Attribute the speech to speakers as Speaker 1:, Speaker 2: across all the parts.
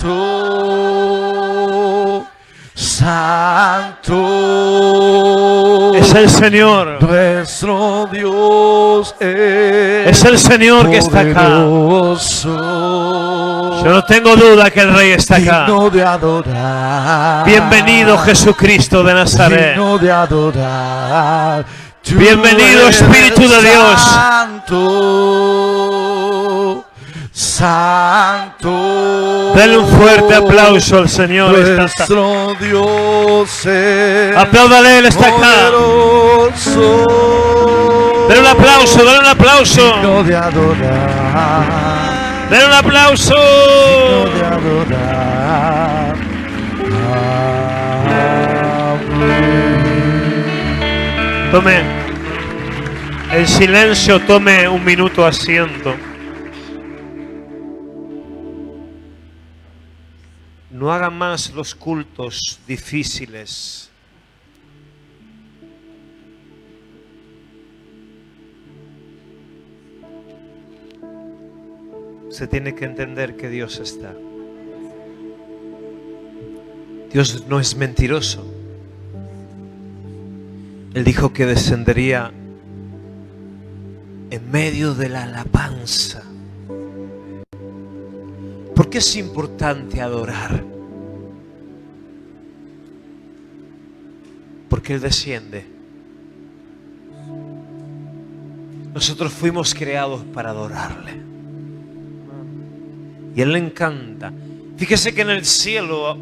Speaker 1: Santo, Santo.
Speaker 2: Es el Señor.
Speaker 1: Nuestro Dios
Speaker 2: Es el Señor que está acá.
Speaker 1: poderoso.
Speaker 2: Yo no tengo duda que el Rey está acá.
Speaker 1: Digno de adorar.
Speaker 2: Bienvenido Jesucristo de Nazaret.
Speaker 1: Digno de adorar. Tú
Speaker 2: Bienvenido,
Speaker 1: eres
Speaker 2: Espíritu de Dios.
Speaker 1: Santo, Santo.
Speaker 2: Denle un fuerte aplauso al Señor.
Speaker 1: Nuestro Dios es
Speaker 2: Apláudale, Él está acá.
Speaker 1: poderoso.
Speaker 2: Denle un aplauso, denle un aplauso.
Speaker 1: Digno de adorar.
Speaker 2: Denle un aplauso.
Speaker 1: Digno de adorar.
Speaker 2: Tome en silencio, tome un minuto asiento. No hagan más los cultos difíciles. Se tiene que entender que Dios está. Dios no es mentiroso. Él dijo que descendería en medio de la alabanza. ¿Por qué es importante adorar? Porque Él desciende. Nosotros fuimos creados para adorarle. Y a Él le encanta. Fíjese que en el cielo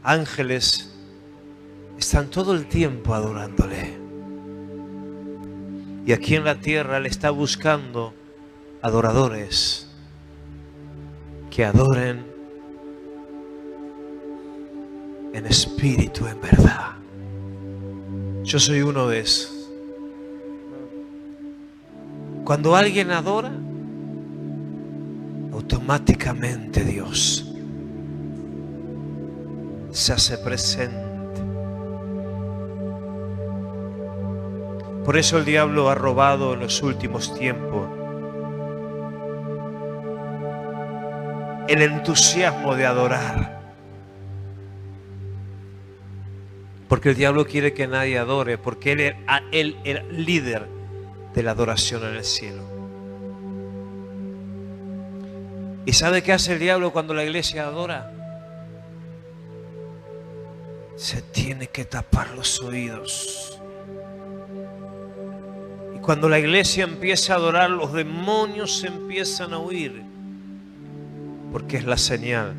Speaker 2: ángeles están todo el tiempo adorándole. Y aquí en la tierra Él está buscando adoradores que adoren en espíritu, en verdad. Yo soy uno de esos. Cuando alguien adora, automáticamente Dios se hace presente. Por eso el diablo ha robado en los últimos tiempos el entusiasmo de adorar. Porque el diablo quiere que nadie adore, porque él era líder de la adoración en el cielo. ¿Y sabe qué hace el diablo cuando la iglesia adora? Se tiene que tapar los oídos. Y cuando la iglesia empieza a adorar, los demonios empiezan a huir. Porque es la señal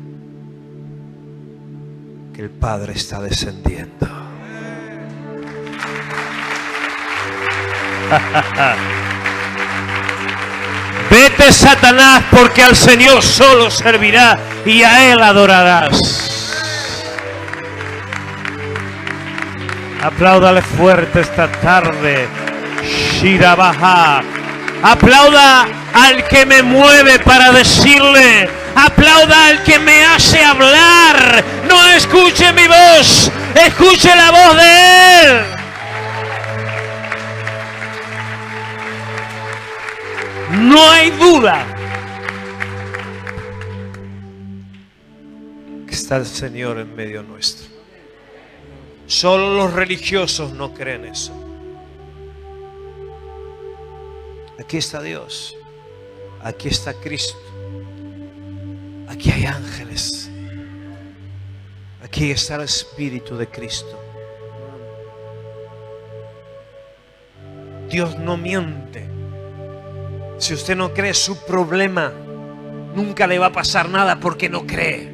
Speaker 2: que el Padre está descendiendo. Vete, Satanás, porque al Señor solo servirá y a Él adorarás. Apláudale fuerte esta tarde. Shirabaha. Aplauda al que me mueve para decirle. Aplauda al que me hace hablar. No escuche mi voz, escuche la voz de Él. No hay duda que está el Señor en medio nuestro. Solo los religiosos no creen eso. Aquí está Dios. Aquí está Cristo. Aquí hay ángeles. Aquí está el Espíritu de Cristo. Dios no miente. Si usted no cree, su problema. Nunca le va a pasar nada porque no cree.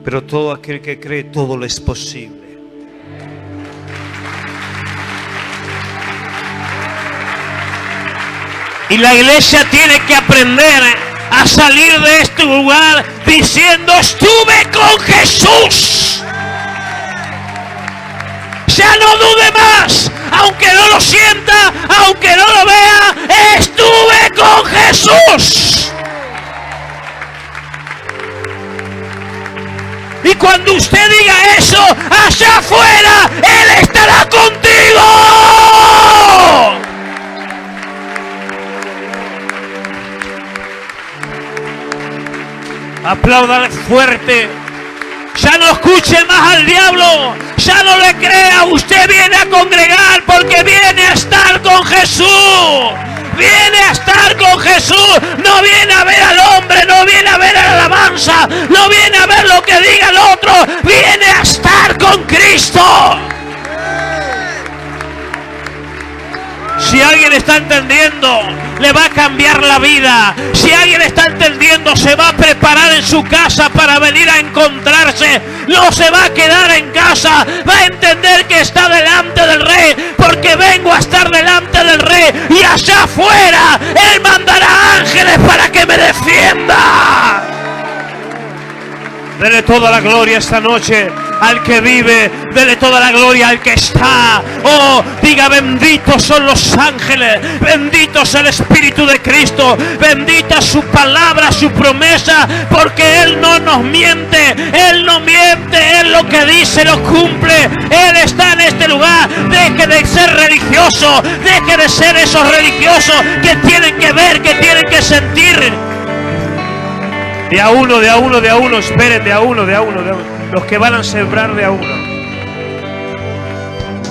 Speaker 2: Pero todo aquel que cree, todo le es posible. Y la iglesia tiene que aprender a salir de este lugar diciendo: estuve con Jesús. Ya no dude más, aunque no lo sienta, aunque no lo vea, estuve con Jesús. Y cuando usted diga eso, allá afuera, Él estará contigo. Apláudale fuerte. Ya no escuche más al diablo. Ya no le crea. Usted viene a congregar porque viene a estar con Jesús. Viene a estar con Jesús. No viene a ver al hombre. No viene a ver a la alabanza. No viene a ver lo que diga el otro. Viene a estar con Cristo. Si alguien está entendiendo, le va a cambiar la vida. Si alguien está entendiendo, se va a preparar en su casa para venir a encontrarse. No se va a quedar en casa. Va a entender que está delante del Rey, porque vengo a estar delante del Rey. Y allá afuera, Él mandará ángeles para que me defienda. Dele toda la gloria esta noche al que vive. Dele toda la gloria al que está. Oh, diga: benditos son los ángeles. Bendito es el Espíritu de Cristo. Bendita su palabra, su promesa. Porque Él no nos miente. Él no miente. Él lo que dice lo cumple. Él está en este lugar. Deje de ser religioso. Deje de ser esos religiosos que tienen que ver, que tienen que sentir. De a uno, esperen, de a uno. Los que van a sembrar de a uno.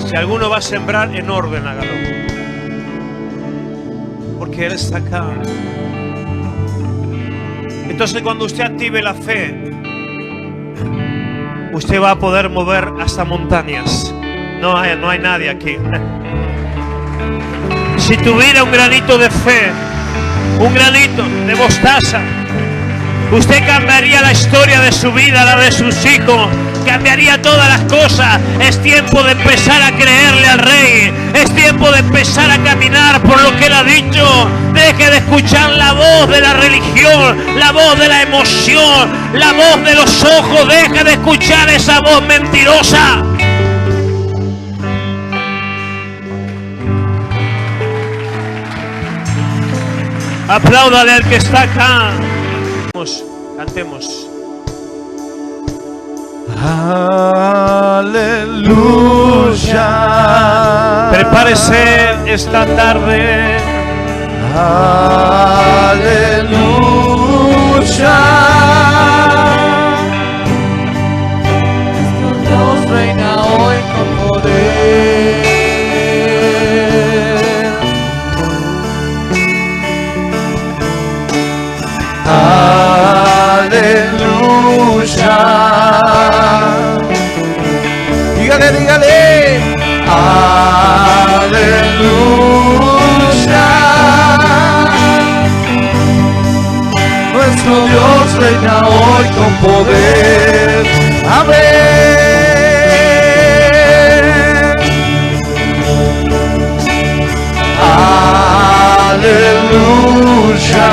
Speaker 2: Si alguno va a sembrar, en orden hágalo. Porque Él está acá. Entonces cuando usted active la fe, usted va a poder mover hasta montañas. No hay nadie aquí. Si tuviera un granito de fe, un granito de mostaza, usted cambiaría la historia de su vida, la de sus hijos, cambiaría todas las cosas. Es tiempo de empezar a creerle al Rey. Es tiempo de empezar a caminar por lo que Él ha dicho. Deje de escuchar la voz de la religión, la voz de la emoción, la voz de los ojos. Deje de escuchar esa voz mentirosa. Apláudale al que está acá. Cantemos.
Speaker 1: Aleluya.
Speaker 2: Prepárese esta tarde.
Speaker 1: Aleluya. Nuestro Dios reina hoy con poder. Aleluya. Dígale. Aleluya. Nuestro Dios reina hoy con poder. Amén. Aleluya.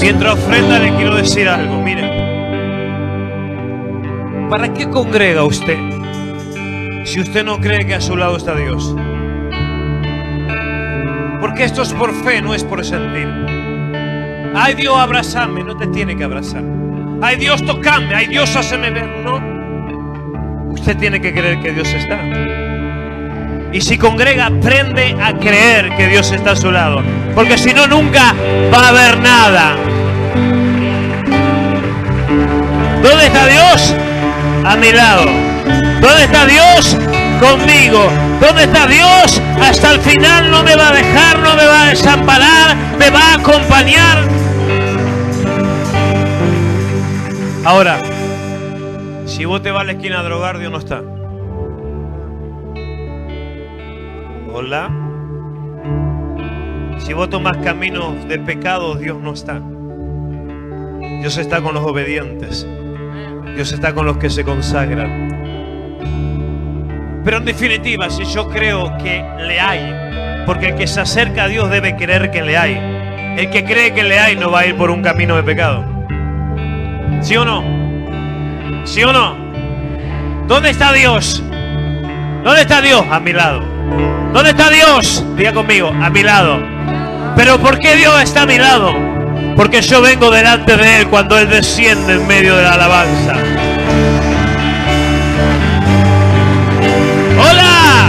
Speaker 2: Mientras ofrenda, le quiero decir algo. Mire, ¿para qué congrega usted si usted no cree que a su lado está Dios? Porque esto es por fe, no es por sentir. Ay, Dios, abrázame. No te tiene que abrazar. Ay, Dios, tocame. Ay, Dios, háceme ver. No. Usted tiene que creer que Dios está. Y si congrega, aprende a creer que Dios está a su lado. Porque si no, nunca va a haber nada. ¿Dónde está Dios? A mi lado. ¿Dónde está Dios? Conmigo. ¿Dónde está Dios? Hasta el final no me va a dejar, no me va a desamparar, me va a acompañar. Ahora, si vos te vas a la esquina a drogar, Dios no está. Hola. Si vos tomás caminos de pecado, Dios no está. Dios está con los obedientes. Dios está con los que se consagran. Pero en definitiva, si yo creo que le hay, porque el que se acerca a Dios debe creer que le hay. El que cree que le hay no va a ir por un camino de pecado. ¿Sí o no? ¿Sí o no? ¿Dónde está Dios? ¿Dónde está Dios? A mi lado. ¿Dónde está Dios? Diga conmigo, a mi lado. ¿Pero por qué Dios está a mi lado? Porque yo vengo delante de Él cuando Él desciende en medio de la alabanza. ¡Hola!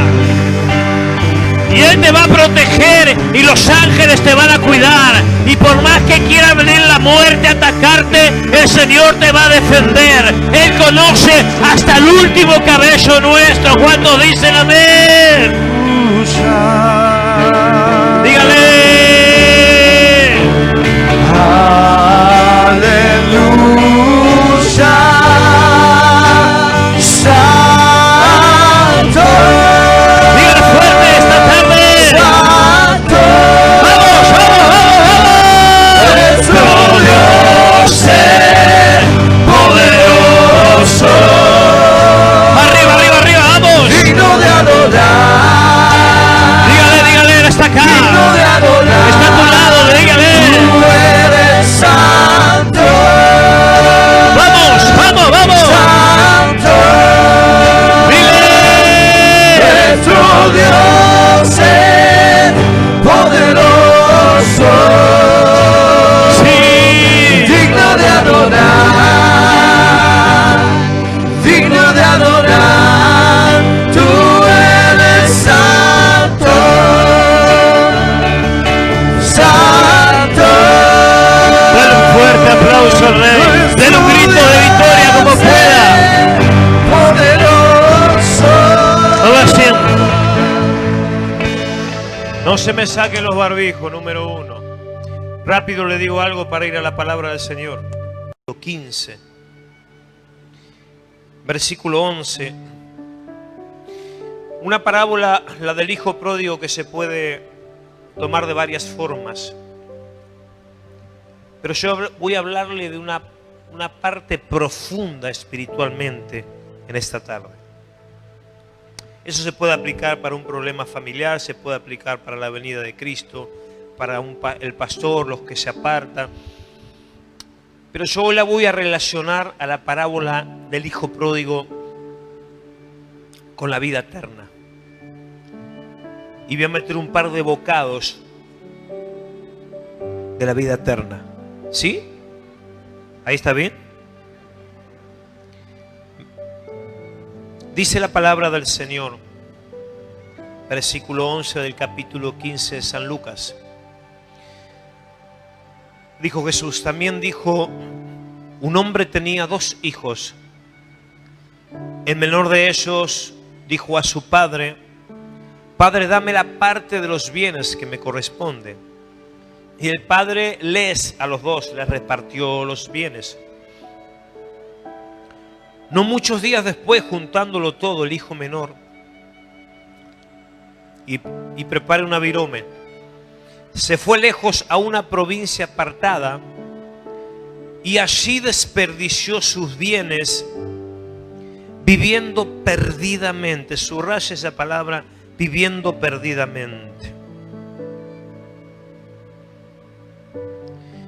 Speaker 2: Él te va a proteger y los ángeles te van a cuidar. Y por más que quiera venir la muerte a atacarte, el Señor te va a defender. Él conoce hasta el último cabello nuestro. ¿Cuántos dicen amén? Dígale.
Speaker 1: Aleluya. Santo.
Speaker 2: Dígale fuerte esta tarde.
Speaker 1: Santo.
Speaker 2: Vamos, vamos, vamos, vamos.
Speaker 1: Dios es poderoso.
Speaker 2: Arriba, arriba, arriba, vamos.
Speaker 1: Digno de adorar.
Speaker 2: Dígale, dígale, él está acá.
Speaker 1: Digno de adorar.
Speaker 2: Está a tu lado, dígale.
Speaker 1: Tú eres santo.
Speaker 2: Vamos, vamos, vamos.
Speaker 1: Santo.
Speaker 2: Dile.
Speaker 1: Nuestro Dios es poderoso.
Speaker 2: Sí.
Speaker 1: Digno de adorar. Digno de adorar. Tú eres santo. Santo.
Speaker 2: Dale un fuerte aplauso al Rey. Dale un grito de victoria como pueda.
Speaker 1: Poderoso.
Speaker 2: Lo va haciendo. No se me saquen los barbijos, número 1. Rápido le digo algo para ir a la palabra del Señor. 15. Versículo 11. Una parábola, la del hijo pródigo, que se puede tomar de varias formas. Pero yo voy a hablarle de una parte profunda espiritualmente en esta tarde. Eso se puede aplicar para un problema familiar, se puede aplicar para la venida de Cristo, para el pastor, los que se apartan. Pero yo hoy la voy a relacionar a la parábola del hijo pródigo con la vida eterna. Y voy a meter un par de bocados de la vida eterna. ¿Sí? ¿Ahí está bien? Dice la palabra del Señor, versículo 11 del capítulo 15 de San Lucas. Dijo Jesús, también dijo, un hombre tenía 2 hijos. El menor de ellos dijo a su padre, Padre, dame la parte de los bienes que me corresponde. Y el padre a los 2 les repartió los bienes. No muchos días después, juntándolo todo, el hijo menor, y prepara una virome, se fue lejos a una provincia apartada y allí desperdició sus bienes viviendo perdidamente. Subraya esa palabra, viviendo perdidamente.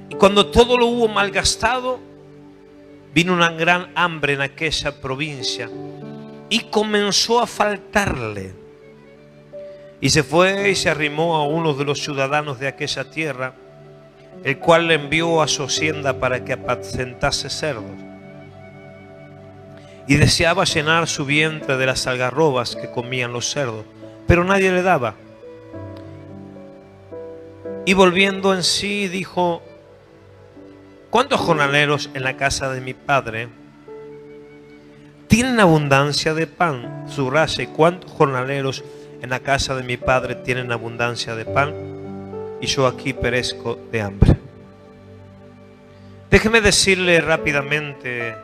Speaker 2: Y cuando todo lo hubo malgastado, vino una gran hambre en aquella provincia y comenzó a faltarle. Y se fue y se arrimó a uno de los ciudadanos de aquella tierra, el cual le envió a su hacienda para que apacentase cerdos. Y deseaba llenar su vientre de las algarrobas que comían los cerdos, pero nadie le daba. Y volviendo en sí dijo, ¿cuántos jornaleros en la casa de mi padre tienen abundancia de pan? Subraye, ¿cuántos jornaleros en la casa de mi padre tienen abundancia de pan? Y yo aquí perezco de hambre. Déjeme decirle rápidamente,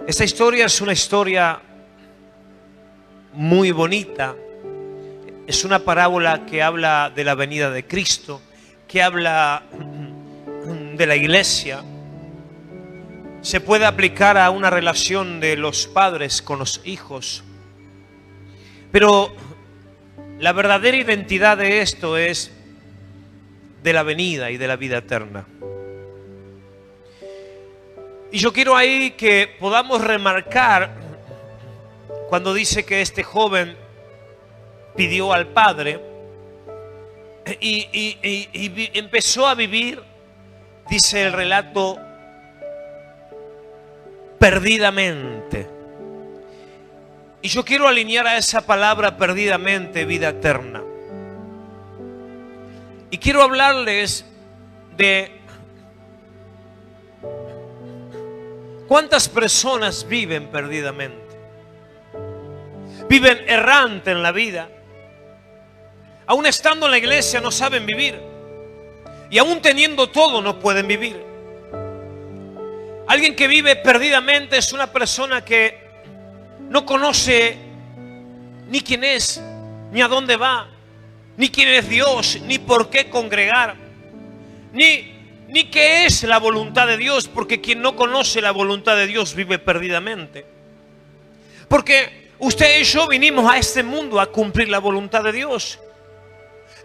Speaker 2: esta historia es una historia muy bonita. Es una parábola que habla de la venida de Cristo, que habla de la iglesia. Se puede aplicar a una relación de los padres con los hijos. Pero la verdadera identidad de esto es de la venida y de la vida eterna. Y yo quiero ahí que podamos remarcar cuando dice que este joven pidió al padre y empezó a vivir, dice el relato, perdidamente. Y yo quiero alinear a esa palabra perdidamente vida eterna. Y quiero hablarles de cuántas personas viven perdidamente. Viven errante en la vida. Aún estando en la iglesia no saben vivir. Y aún teniendo todo no pueden vivir. Alguien que vive perdidamente es una persona que no conoce ni quién es, ni a dónde va, ni quién es Dios, ni por qué congregar, ni qué es la voluntad de Dios, porque quien no conoce la voluntad de Dios vive perdidamente. Porque usted y yo vinimos a este mundo a cumplir la voluntad de Dios.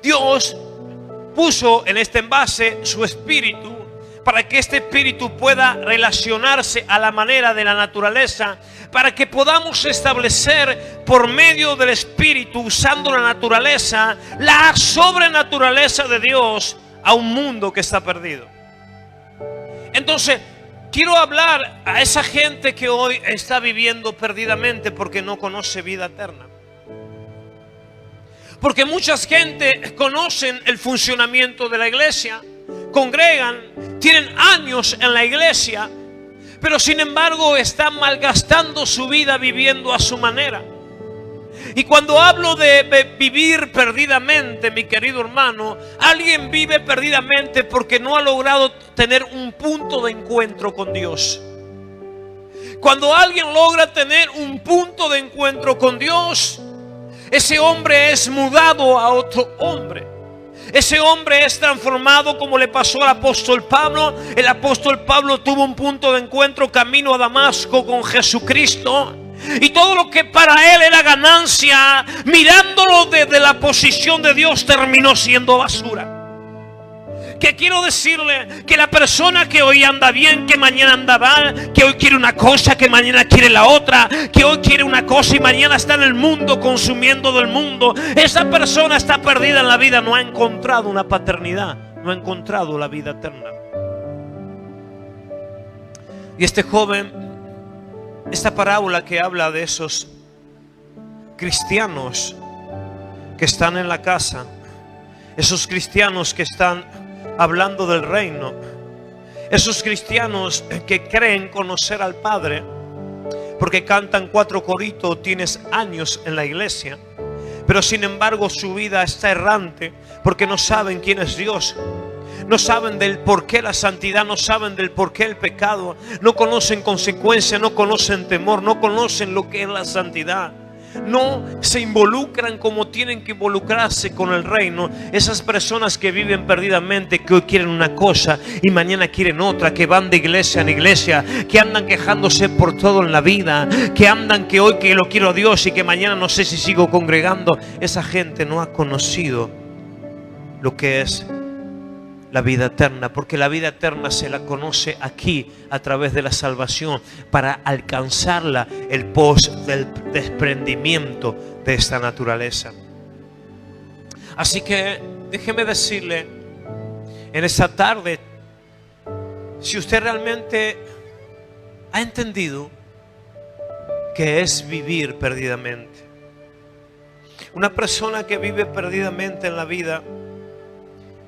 Speaker 2: Dios puso en este envase su espíritu para que este espíritu pueda relacionarse a la manera de la naturaleza, para que podamos establecer por medio del espíritu, usando la naturaleza, la sobrenaturaleza de Dios a un mundo que está perdido. Entonces, quiero hablar a esa gente que hoy está viviendo perdidamente porque no conoce vida eterna. Porque muchas gente conocen el funcionamiento de la iglesia, congregan, tienen años en la iglesia, pero sin embargo están malgastando su vida viviendo a su manera. Y cuando hablo de vivir perdidamente, mi querido hermano, alguien vive perdidamente porque no ha logrado tener un punto de encuentro con Dios. Cuando alguien logra tener un punto de encuentro con Dios, ese hombre es mudado a otro hombre. Ese hombre es transformado, como le pasó al apóstol Pablo. El apóstol Pablo tuvo un punto de encuentro camino a Damasco con Jesucristo. Y todo lo que para él era ganancia, mirándolo desde la posición de Dios, terminó siendo basura. Que quiero decirle que la persona que hoy anda bien, que mañana anda mal, que hoy quiere una cosa, que mañana quiere la otra, que hoy quiere una cosa y mañana está en el mundo consumiendo del mundo, esa persona está perdida en la vida, no ha encontrado una paternidad, no ha encontrado la vida eterna. Y este joven, esta parábola que habla de esos cristianos que están en la casa, esos cristianos que están hablando del reino, esos cristianos que creen conocer al Padre porque cantan 4 coritos, tienes años en la iglesia, pero sin embargo su vida está errante porque no saben quién es Dios, no saben del por qué la santidad, no saben del por qué el pecado, no conocen consecuencia, no conocen temor, no conocen lo que es la santidad. No se involucran como tienen que involucrarse con el reino. Esas personas que viven perdidamente, que hoy quieren una cosa y mañana quieren otra, que van de iglesia en iglesia, que andan quejándose por todo en la vida, que andan que hoy que lo quiero a Dios y que mañana no sé si sigo congregando. Esa gente no ha conocido lo que es la vida eterna, porque la vida eterna se la conoce aquí a través de la salvación, para alcanzarla el pos del desprendimiento de esta naturaleza. Así que déjeme decirle en esta tarde, si usted realmente ha entendido que es vivir perdidamente, una persona que vive perdidamente en la vida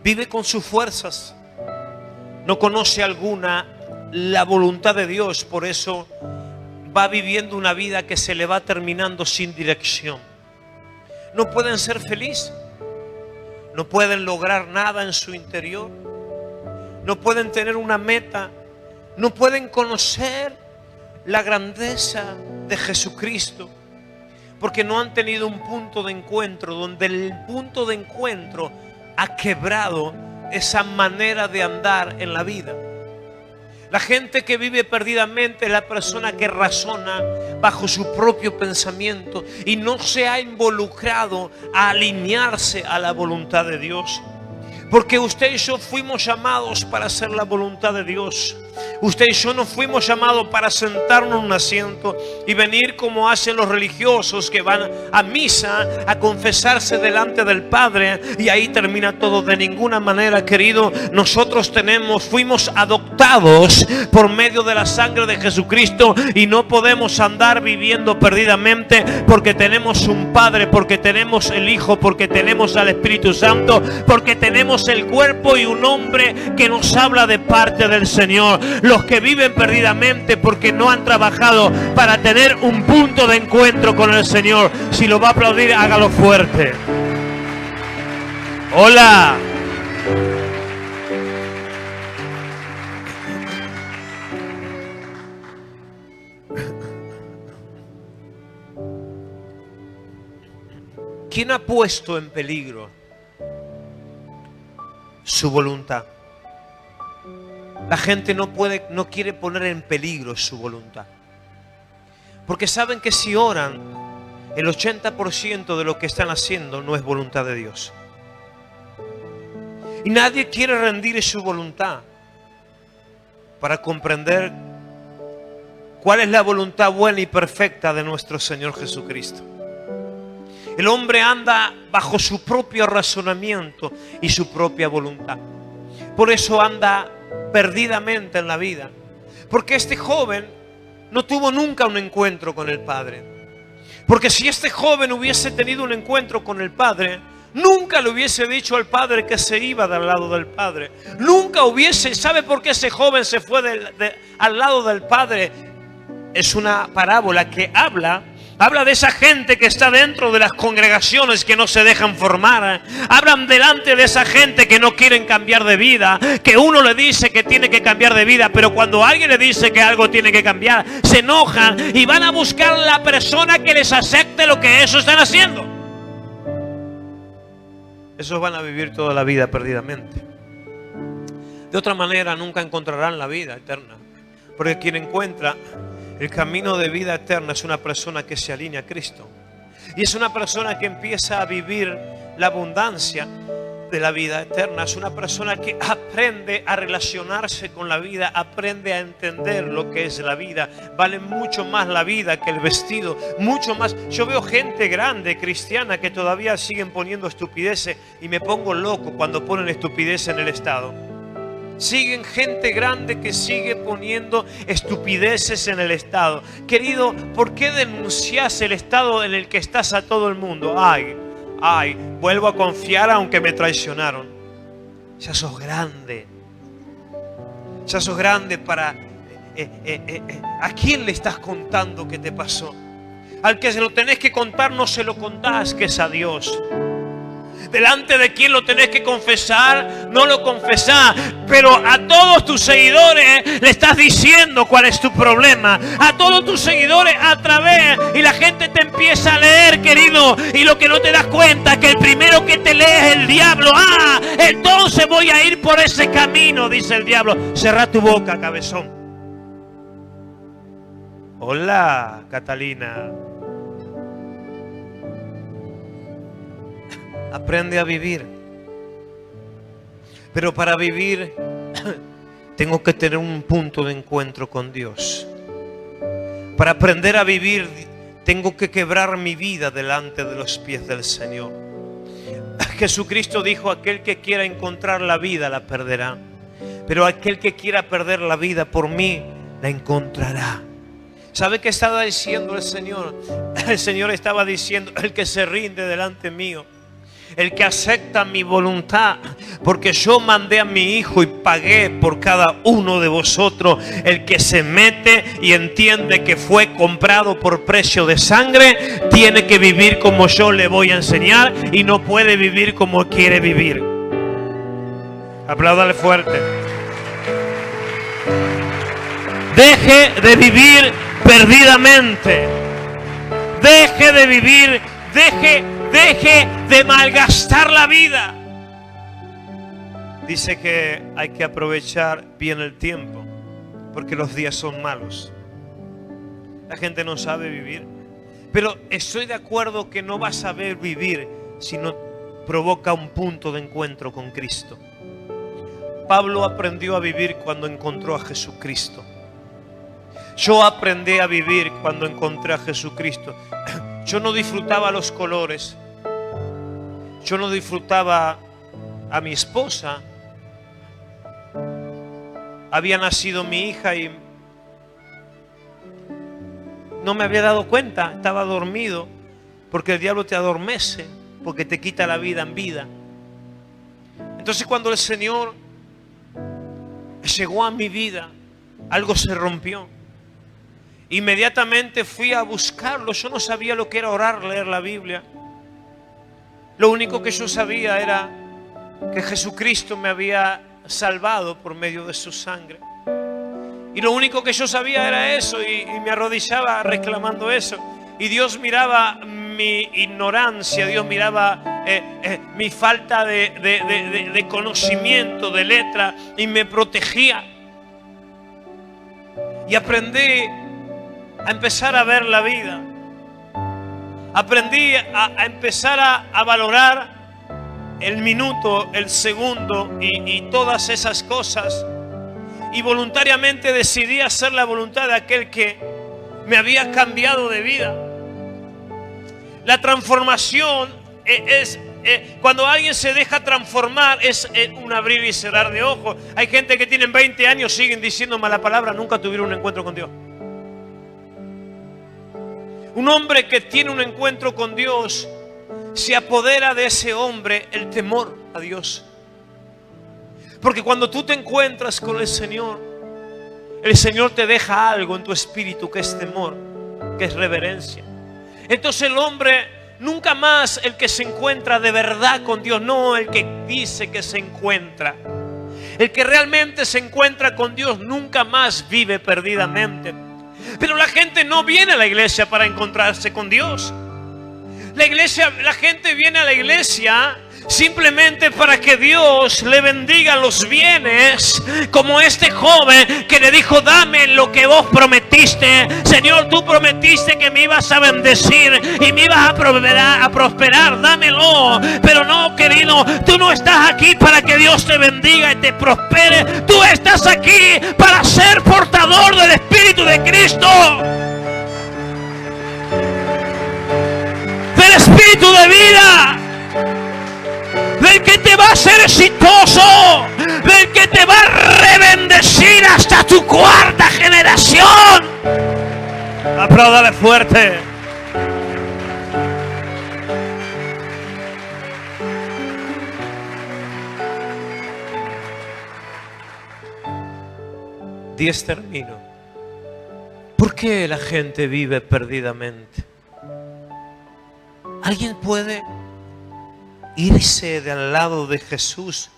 Speaker 2: vive con sus fuerzas, no conoce alguna la voluntad de Dios, por eso va viviendo una vida que se le va terminando sin dirección. No pueden ser felices, no pueden lograr nada en su interior, no pueden tener una meta, no pueden conocer la grandeza de Jesucristo, porque no han tenido un punto de encuentro, donde el punto de encuentro ha quebrado esa manera de andar en la vida. La gente que vive perdidamente es la persona que razona bajo su propio pensamiento y no se ha involucrado a alinearse a la voluntad de Dios. Porque usted y yo fuimos llamados para hacer la voluntad de Dios. Usted y yo no fuimos llamados para sentarnos en un asiento y venir como hacen los religiosos que van a misa a confesarse delante del Padre y ahí termina todo. De ninguna manera, querido. Nosotros fuimos adoptados por medio de la sangre de Jesucristo y no podemos andar viviendo perdidamente, porque tenemos un Padre, porque tenemos el Hijo, porque tenemos al Espíritu Santo, porque tenemos el cuerpo y un hombre que nos habla de parte del Señor. Los que viven perdidamente porque no han trabajado para tener un punto de encuentro con el Señor. Si lo va a aplaudir, hágalo fuerte. Hola. ¿Quién ha puesto en peligro su voluntad? La gente no quiere poner en peligro su voluntad, porque saben que si oran, el 80% de lo que están haciendo no es voluntad de Dios. Y nadie quiere rendir su voluntad para comprender cuál es la voluntad buena y perfecta de nuestro Señor Jesucristo. El hombre anda bajo su propio razonamiento y su propia voluntad. Por eso anda perdidamente en la vida, porque este joven no tuvo nunca un encuentro con el Padre. Porque si este joven hubiese tenido un encuentro con el Padre, nunca le hubiese dicho al Padre que se iba del lado del Padre. Nunca hubiese. ¿Sabe por qué ese joven se fue al lado del Padre? Es una parábola que habla de esa gente que está dentro de las congregaciones que no se dejan formar. Hablan delante de esa gente que no quieren cambiar de vida, que uno le dice que tiene que cambiar de vida, pero cuando alguien le dice que algo tiene que cambiar, se enojan y van a buscar la persona que les acepte lo que ellos están haciendo. Esos van a vivir toda la vida perdidamente. De otra manera nunca encontrarán la vida eterna, porque quien encuentra el camino de vida eterna es una persona que se alinea a Cristo. Y es una persona que empieza a vivir la abundancia de la vida eterna. Es una persona que aprende a relacionarse con la vida, aprende a entender lo que es la vida. Vale mucho más la vida que el vestido, mucho más. Yo veo gente grande, cristiana, que todavía siguen poniendo estupideces y me pongo loco cuando ponen estupideces en el Estado. Siguen gente grande que sigue poniendo estupideces en el Estado. Querido, ¿por qué denuncias el estado en el que estás a todo el mundo? Ay, vuelvo a confiar aunque me traicionaron. Ya sos grande. Ya sos grande para... ¿A quién le estás contando qué te pasó? Al que se lo tenés que contar no se lo contás, que es a Dios. Delante de quien lo tenés que confesar, no lo confesás. Pero a todos tus seguidores le estás diciendo cuál es tu problema. A todos tus seguidores a través. Y la gente te empieza a leer, querido. Y lo que no te das cuenta es que el primero que te lee es el diablo. Entonces voy a ir por ese camino, dice el diablo. Cerrá tu boca, cabezón. Hola, Catalina. Aprende a vivir. Pero para vivir tengo que tener un punto de encuentro con Dios. Para aprender a vivir tengo que quebrar mi vida delante de los pies del Señor. Jesucristo dijo: aquel que quiera encontrar la vida la perderá, pero aquel que quiera perder la vida por mí la encontrará. ¿Sabe qué estaba diciendo el Señor? El Señor estaba diciendo: el que se rinde delante mío, el que acepta mi voluntad, porque yo mandé a mi Hijo y pagué por cada uno de vosotros. El que se mete y entiende que fue comprado por precio de sangre, tiene que vivir como yo le voy a enseñar y no puede vivir como quiere vivir. Apláudale fuerte. Deje de vivir perdidamente. Deje de vivir, deje de malgastar la vida. Dice que hay que aprovechar bien el tiempo, porque los días son malos. La gente no sabe vivir. Pero estoy de acuerdo que no va a saber vivir si no provoca un punto de encuentro con Cristo. Pablo aprendió a vivir cuando encontró a Jesucristo. Yo aprendí a vivir cuando encontré a Jesucristo. Yo no disfrutaba los colores. Yo no disfrutaba a mi esposa. Había nacido mi hija y no me había dado cuenta. Estaba dormido, porque el diablo te adormece, porque te quita la vida en vida. Entonces cuando el Señor llegó a mi vida, algo se rompió. Inmediatamente fui a buscarlo. Yo no sabía lo que era orar, leer la Biblia. Lo único que yo sabía era que Jesucristo me había salvado por medio de su sangre. Y lo único que yo sabía era eso, y me arrodillaba reclamando eso. Y Dios miraba mi ignorancia, Dios miraba mi falta de conocimiento, de letra, y me protegía. Y aprendí a empezar a ver la vida. Aprendí a empezar a valorar el minuto, el segundo y todas esas cosas. Y voluntariamente decidí hacer la voluntad de aquel que me había cambiado de vida. La transformación cuando alguien se deja transformar, es un abrir y cerrar de ojos. Hay gente que tienen 20 años, siguen diciendo mala palabra, nunca tuvieron un encuentro con Dios. Un hombre que tiene un encuentro con Dios, se apodera de ese hombre el temor a Dios. Porque cuando tú te encuentras con el Señor te deja algo en tu espíritu que es temor, que es reverencia. Entonces el hombre, nunca más el que se encuentra de verdad con Dios, no el que dice que se encuentra. El que realmente se encuentra con Dios nunca más vive perdidamente. Pero la gente no viene a la iglesia para encontrarse con Dios. La gente viene a la iglesia simplemente para que Dios le bendiga los bienes, como este joven que le dijo: dame lo que vos prometiste. Señor, tú prometiste que me ibas a bendecir y me ibas a prosperar, dámelo. Pero no, querido, tú no estás aquí para que Dios te bendiga y te prospere. Tú estás aquí para ser portador del Espíritu de Cristo, del Espíritu de vida, del que te va a hacer exitoso, del que te va a rebendecir hasta tu cuarta generación. Apláudale fuerte. Termino. ¿Por qué la gente vive perdidamente? ¿Alguien puede irse de al lado de Jesús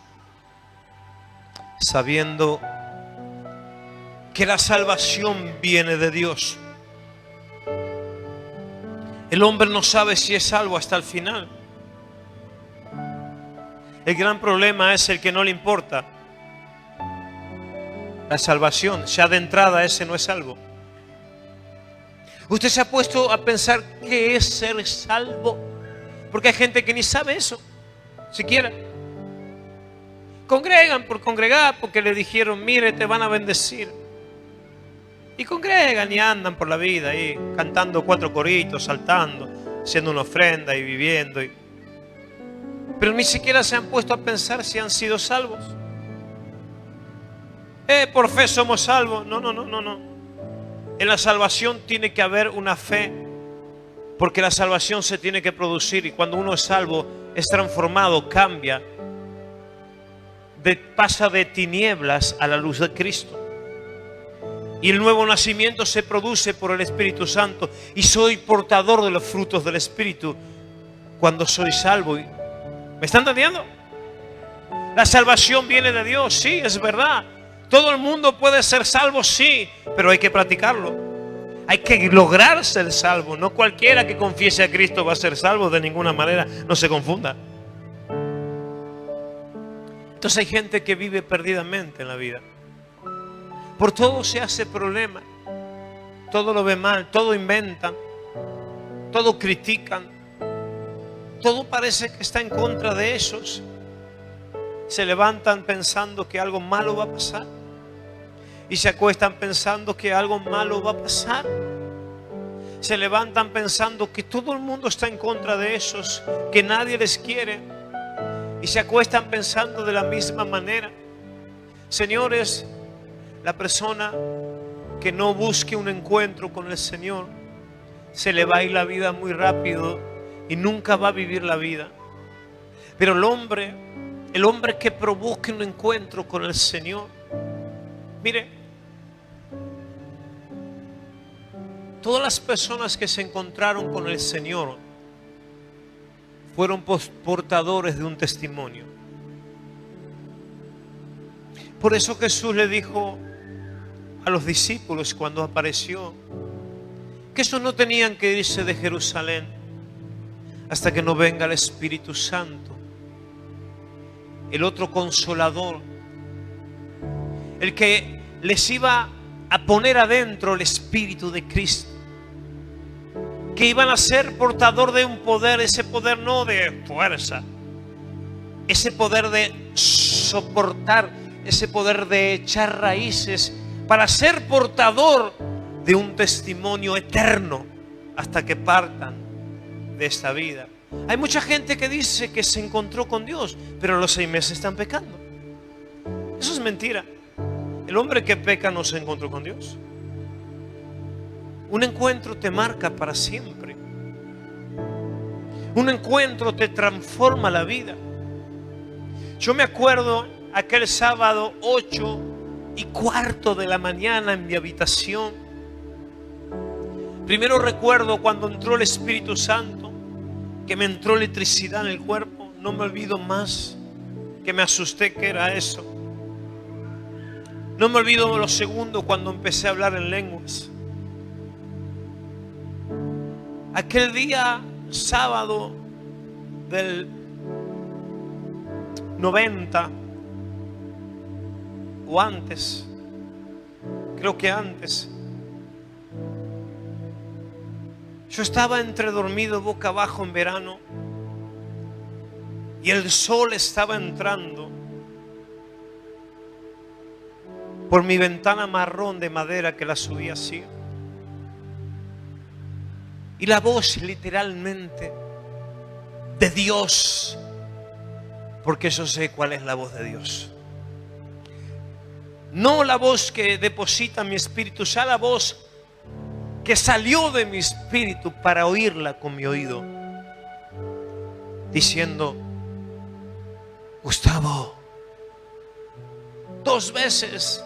Speaker 2: sabiendo que la salvación viene de Dios? El hombre no sabe si es salvo hasta el final. El gran problema es el que no le importa la salvación. Ya de entrada ese no es salvo. ¿Usted se ha puesto a pensar qué es ser salvo? Porque hay gente que ni sabe eso, siquiera. Congregan por congregar, porque le dijeron: mire, te van a bendecir. Y congregan y andan por la vida ahí, cantando 4 coritos, saltando, haciendo una ofrenda y viviendo. Pero ni siquiera se han puesto a pensar si han sido salvos. Por fe somos salvos. No. En la salvación tiene que haber una fe, porque la salvación se tiene que producir, y cuando uno es salvo es transformado, cambia, pasa de tinieblas a la luz de Cristo. Y el nuevo nacimiento se produce por el Espíritu Santo, y soy portador de los frutos del Espíritu cuando soy salvo. ¿Me están entendiendo? La salvación viene de Dios, sí, es verdad. Todo el mundo puede ser salvo, sí, pero hay que practicarlo. Hay que lograr ser salvo. No cualquiera que confiese a Cristo va a ser salvo, de ninguna manera, no se confunda. Entonces hay gente que vive perdidamente en la vida. Por todo se hace problema. Todo lo ve mal, todo inventan, todo critican. Todo parece que está en contra de ellos. Se levantan pensando que algo malo va a pasar y se acuestan pensando que algo malo va a pasar. Se levantan pensando que todo el mundo está en contra de esos, que nadie les quiere, y se acuestan pensando de la misma manera. Señores, la persona que no busque un encuentro con el Señor, se le va a ir la vida muy rápido y nunca va a vivir la vida. Pero el hombre que provoque un encuentro con el Señor, mire, todas las personas que se encontraron con el Señor fueron portadores de un testimonio. Por eso Jesús le dijo a los discípulos cuando apareció que esos no tenían que irse de Jerusalén hasta que no venga el Espíritu Santo, el otro consolador, el que les iba a poner adentro el Espíritu de Cristo, que iban a ser portador de un poder, ese poder no de fuerza, ese poder de soportar, ese poder de echar raíces para ser portador de un testimonio eterno hasta que partan de esta vida. Hay mucha gente que dice que se encontró con Dios, pero a los 6 meses están pecando. Eso es mentira. El hombre que peca no se encontró con Dios. Un encuentro te marca para siempre. Un encuentro te transforma la vida. Yo me acuerdo aquel sábado 8:15 de la mañana en mi habitación. Primero recuerdo cuando entró el Espíritu Santo, que me entró electricidad en el cuerpo. No me olvido más que me asusté que era eso. No me olvido lo segundo cuando empecé a hablar en lenguas. Aquel día sábado del 90 o antes, creo que antes, yo estaba entredormido boca abajo en verano y el sol estaba entrando por mi ventana marrón de madera que la subí así. Y la voz literalmente de Dios, porque yo sé cuál es la voz de Dios. No la voz que deposita mi espíritu, ya la voz que salió de mi espíritu para oírla con mi oído, diciendo: Gustavo, 2 veces.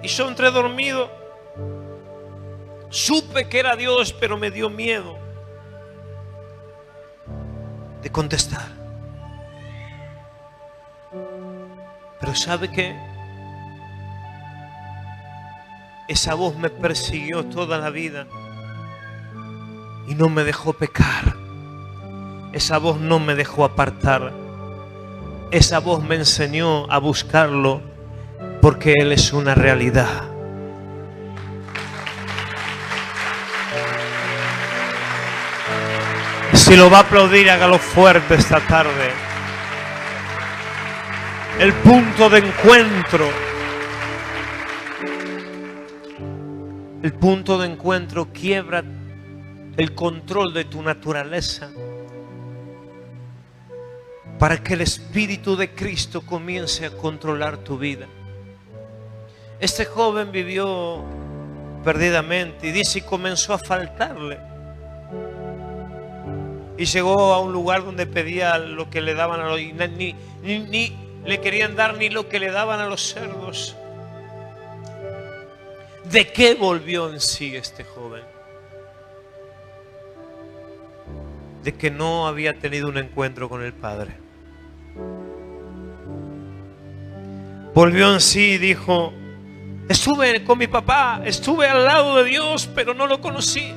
Speaker 2: Y yo entré dormido. Supe que era Dios, pero me dio miedo de contestar. Pero ¿sabe qué? Esa voz me persiguió toda la vida y no me dejó pecar. Esa voz no me dejó apartar. Esa voz me enseñó a buscarlo, porque Él es una realidad. Si lo va a aplaudir, hágalo fuerte esta tarde. El punto de encuentro. El punto de encuentro quiebra el control de tu naturaleza para que el Espíritu de Cristo comience a controlar tu vida. Este joven vivió perdidamente y dice, y comenzó a faltarle. Y llegó a un lugar donde pedía lo que le daban a los... Ni le querían dar ni lo que le daban a los cerdos. ¿De qué volvió en sí este joven? De que no había tenido un encuentro con el Padre. Volvió en sí y dijo: estuve con mi papá, estuve al lado de Dios, pero no lo conocí.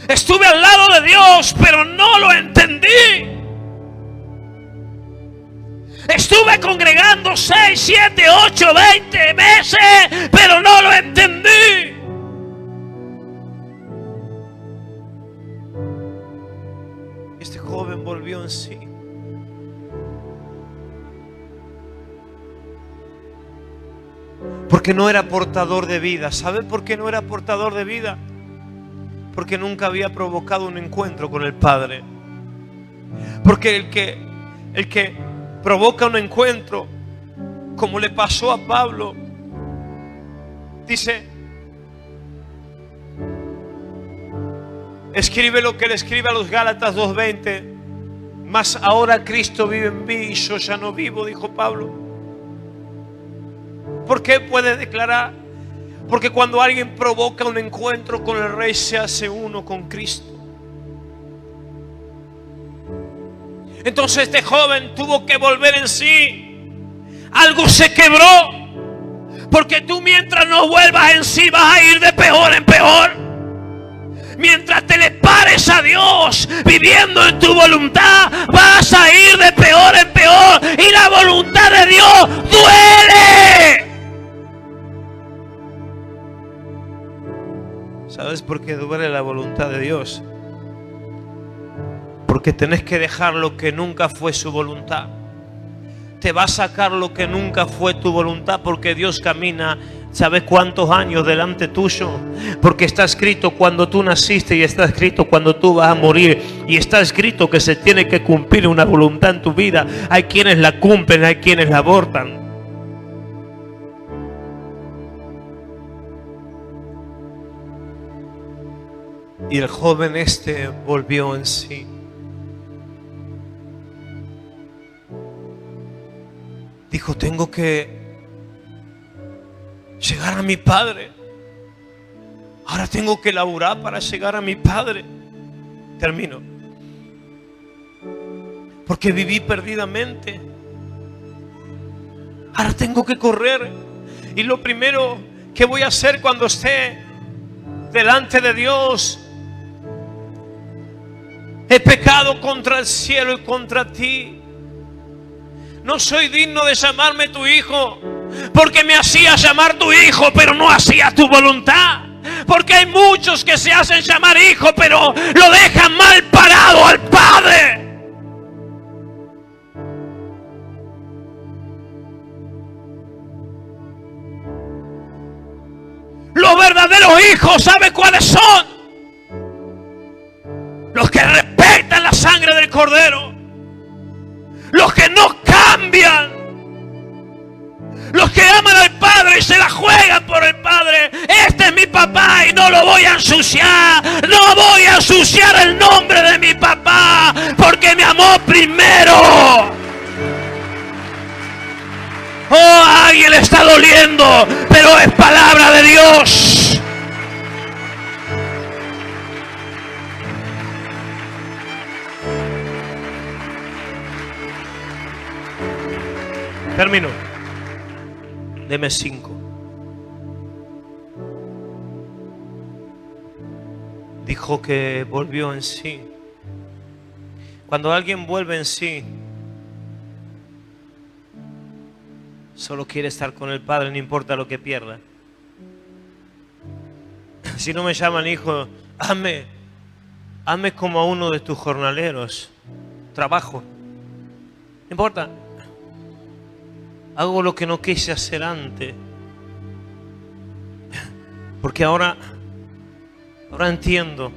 Speaker 2: Estuve al lado de Dios, pero no lo entendí. Estuve congregando 6, 7, 8, 20 meses, pero no lo entendí. Este joven volvió en sí Porque no era portador de vida. ¿Sabe por qué no era portador de vida? Porque nunca había provocado un encuentro con el Padre. Porque el que provoca un encuentro, como le pasó a Pablo, dice, escribe lo que le escribe a los Gálatas 2:20. Mas ahora Cristo vive en mí y yo ya no vivo, dijo Pablo. ¿Por qué puede declarar? Porque cuando alguien provoca un encuentro con el Rey, se hace uno con Cristo. Entonces este joven tuvo que volver en sí. Algo se quebró. Porque tú, mientras no vuelvas en sí, vas a ir de peor en peor. Mientras te le pares a Dios viviendo en tu voluntad, vas a ir de peor en peor. Y la voluntad de Dios duele. ¿Sabes por qué duele la voluntad de Dios? Porque tenés que dejar lo que nunca fue su voluntad. Te va a sacar lo que nunca fue tu voluntad, porque Dios camina, ¿sabes cuántos años delante tuyo? Porque está escrito cuando tú naciste y está escrito cuando tú vas a morir. Y está escrito que se tiene que cumplir una voluntad en tu vida. Hay quienes la cumplen, hay quienes la abortan. Y el joven este volvió en sí. Dijo, tengo que llegar a mi Padre. Ahora tengo que laburar para llegar a mi Padre. Termino. Porque viví perdidamente. Ahora tengo que correr. Y lo primero que voy a hacer cuando esté delante de Dios: he pecado contra el cielo y contra ti. No soy digno de llamarme tu hijo, porque me hacías llamar tu hijo, pero no hacía tu voluntad. Porque hay muchos que se hacen llamar hijo, pero lo dejan mal parado al Padre. Los verdaderos hijos, ¿sabe cuáles son? Los que respetan la sangre del Cordero. Los que no cambian. Los que aman al Padre y se la juegan por el Padre. Este es mi papá y no lo voy a ensuciar. No voy a ensuciar el nombre de mi papá, porque me amó primero. Oh, a alguien le está doliendo, pero es palabra de Dios. Termino. Deme 5. Dijo que volvió en sí. Cuando alguien vuelve en sí, solo quiere estar con el Padre, no importa lo que pierda. Si no me llaman hijo, hazme como a uno de tus jornaleros. Trabajo. No importa. Hago lo que no quise hacer antes. Porque ahora entiendo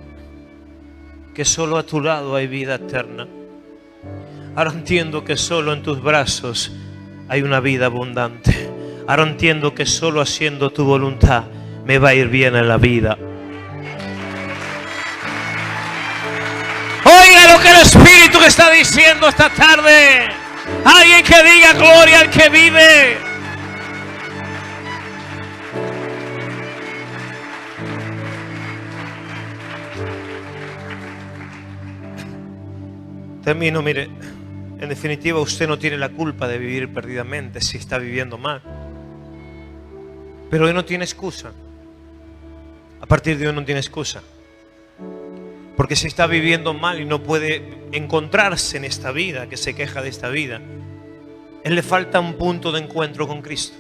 Speaker 2: que solo a tu lado hay vida eterna. Ahora entiendo que solo en tus brazos hay una vida abundante. Ahora entiendo que solo haciendo tu voluntad me va a ir bien en la vida. Oiga lo que el Espíritu está diciendo esta tarde. Alguien que diga gloria al que vive. Termino, mire. En definitiva, usted no tiene la culpa de vivir perdidamente si está viviendo mal. Pero hoy no tiene excusa. A partir de hoy no tiene excusa. Porque si está viviendo mal y no puede encontrarse en esta vida, que se queja de esta vida, él le falta un punto de encuentro con Cristo.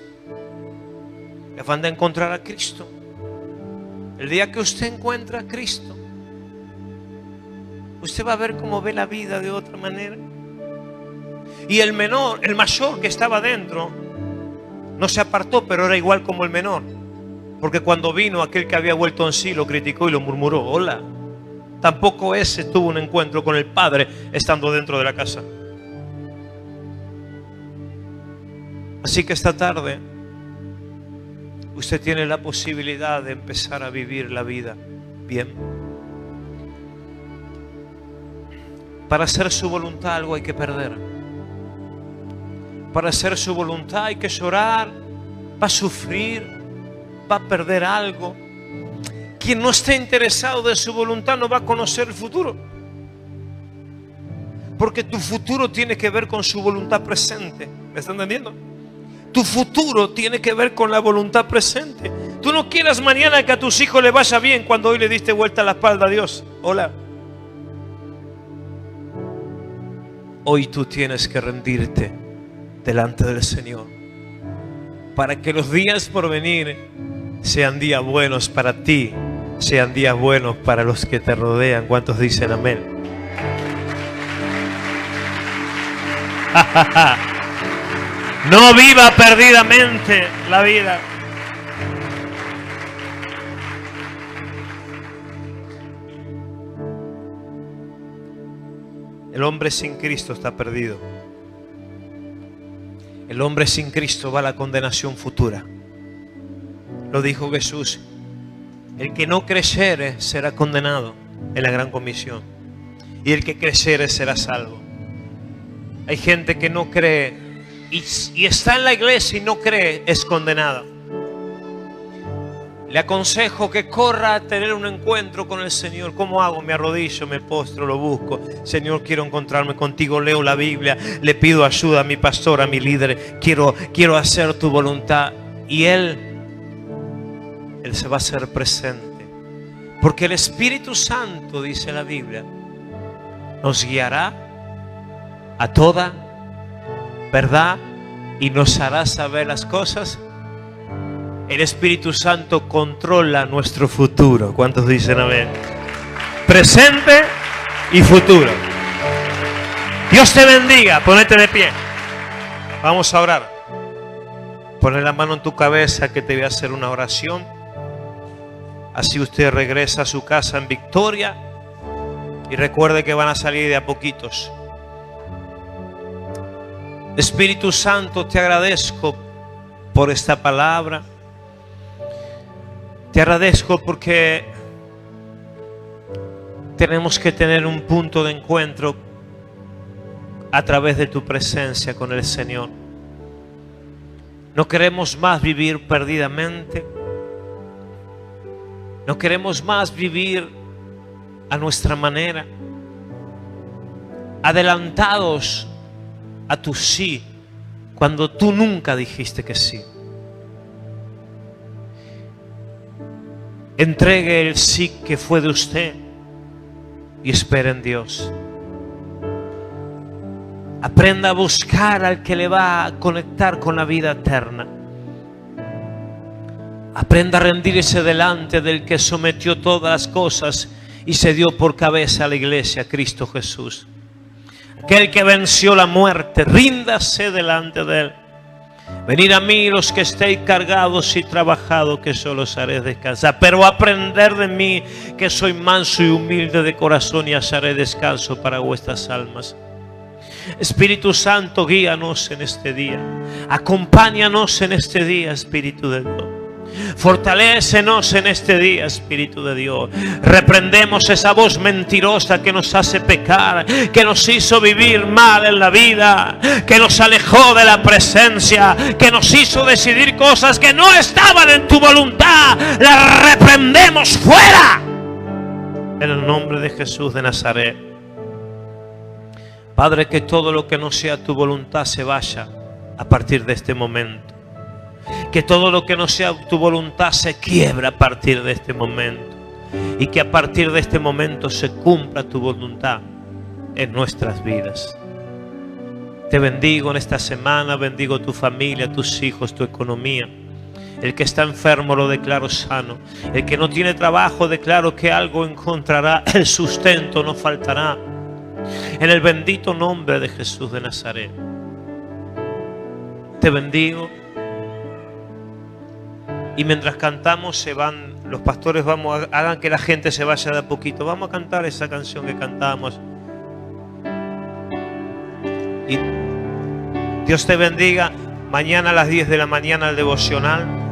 Speaker 2: Le falta encontrar a Cristo. El día que usted encuentra a Cristo, usted va a ver cómo ve la vida de otra manera. Y el mayor que estaba dentro, No se apartó, pero era igual como el menor. Porque cuando vino aquel que había vuelto en sí, lo criticó y lo murmuró. Hola. Tampoco ese tuvo un encuentro con el Padre estando dentro de la casa. Así que esta tarde usted tiene la posibilidad de empezar a vivir la vida bien. Para hacer su voluntad algo hay que perder. Para hacer su voluntad hay que llorar, va a sufrir, va a perder algo. Quien no esté interesado de su voluntad no va a conocer el futuro. Porque tu futuro tiene que ver con su voluntad presente. ¿Me está entendiendo? Tu futuro tiene que ver con la voluntad presente. Tú no quieras mañana que a tus hijos les vaya bien cuando hoy le diste vuelta la espalda a Dios. Hola. Hoy tú tienes que rendirte delante del Señor para que los días por venir sean días buenos para ti, sean días buenos para los que te rodean. ¿Cuántos dicen amén? No viva perdidamente la vida. El hombre sin Cristo está perdido. El hombre sin Cristo va a la condenación futura. Lo dijo Jesús. El que no creyere será condenado en la gran comisión. Y el que creyere será salvo. Hay gente que no cree y está en la iglesia y no cree, es condenada. Le aconsejo que corra a tener un encuentro con el Señor. ¿Cómo hago? Me arrodillo, me postro, lo busco. Señor, quiero encontrarme contigo. Leo la Biblia, le pido ayuda a mi pastor, a mi líder. Quiero hacer tu voluntad. Y Él se va a hacer presente. Porque el Espíritu Santo, dice la Biblia, nos guiará a toda verdad y nos hará saber las cosas. El Espíritu Santo controla nuestro futuro. ¿Cuántos dicen amén? Presente y futuro. Dios te bendiga. Ponete de pie. Vamos a orar. Pon la mano en tu cabeza que te voy a hacer una oración. Así usted regresa a su casa en victoria. Y recuerde que van a salir de a poquitos. Espíritu Santo, te agradezco por esta palabra. Te agradezco porque tenemos que tener un punto de encuentro a través de tu presencia con el Señor. No queremos más vivir perdidamente. No queremos más vivir a nuestra manera, adelantados a tu sí, cuando tú nunca dijiste que sí. Entregue el sí que fue de usted y espere en Dios. Aprenda a buscar al que le va a conectar con la vida eterna. Aprenda a rendirse delante del que sometió todas las cosas y se dio por cabeza a la iglesia, Cristo Jesús. Aquel que venció la muerte, ríndase delante de Él. Venid a mí los que estéis cargados y trabajados, que yo los haré descansar. Pero aprender de mí, que soy manso y humilde de corazón, y os haré descanso para vuestras almas. Espíritu Santo, guíanos en este día. Acompáñanos en este día, Espíritu de Dios. Fortalécenos en este día, Espíritu de Dios. Reprendemos esa voz mentirosa que nos hace pecar, que nos hizo vivir mal en la vida, que nos alejó de la presencia, que nos hizo decidir cosas que no estaban en tu voluntad. La reprendemos fuera en el nombre de Jesús de Nazaret. Padre, que todo lo que no sea tu voluntad se vaya a partir de este momento. Que todo lo que no sea tu voluntad se quiebra a partir de este momento. Y que a partir de este momento se cumpla tu voluntad en nuestras vidas. Te bendigo en esta semana, bendigo tu familia, tus hijos, tu economía. El que está enfermo lo declaro sano. El que no tiene trabajo declaro que algo encontrará. El sustento no faltará. En el bendito nombre de Jesús de Nazaret. Te bendigo. Y mientras cantamos se van, los pastores hagan que la gente se vaya de a poquito. Vamos a cantar esa canción que cantábamos. Y Dios te bendiga. Mañana a las 10 de la mañana el devocional.